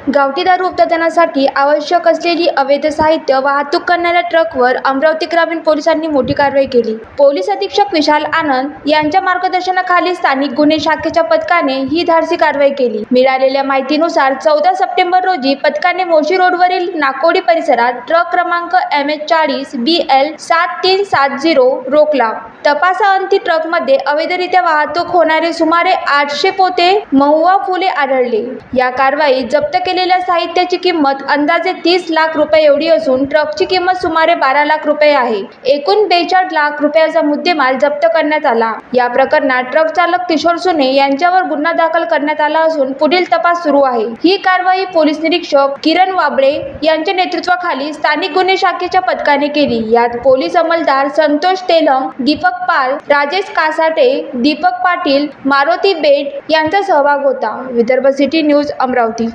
गावठी दारू उत्पादनासाठी आवश्यक असलेली अवैध साहित्य वाहतूक करणाऱ्या ट्रकवर अमरावती ग्रामीण पोलिसांनी मोठी कारवाई केली. पोलीस अधीक्षक विशाल आनंद यांच्या मार्गदर्शनाखाली स्थानिक गुन्हे शाखेच्या पथकाने ही धाडसी कारवाई केली. मिळालेल्या माहितीनुसार 14 सप्टेंबर रोजी पथकाने मोशी रोडवरील नाकोडी परिसरात ट्रक क्रमांक MH40 BL 7370 रोखला. तपासाअंती ट्रकमध्ये अवैधरित्या वाहतूक होणारे सुमारे 800 पोते महुआ फुले आढळले. या कारवाईत जप्त केलेल्या साहित्याची किंमत अंदाजे 30 लाख रुपये एवढी असून ट्रकची किंमत सुमारे 12 लाख रुपये आहे. एकूण 42 लाख रुपयाचा मुद्देमाल जप्त करण्यात आला. या प्रकरणात ट्रक चालक किशोर सुने यांच्यावर गुन्हा दाखल करण्यात आला असून पुढील तपास सुरू आहे. ही कारवाई पोलीस निरीक्षक किरण वाबळे यांच्या नेतृत्वाखाली स्थानिक गुन्हे शाखेच्या पथकाने केली. यात पोलीस अंमलदार संतोष तेलंग, दीपक पाल, राजेश कासाटे, दीपक पाटील, मारुती बेट यांचा सहभाग होता. Vidarbha city news, Amravati.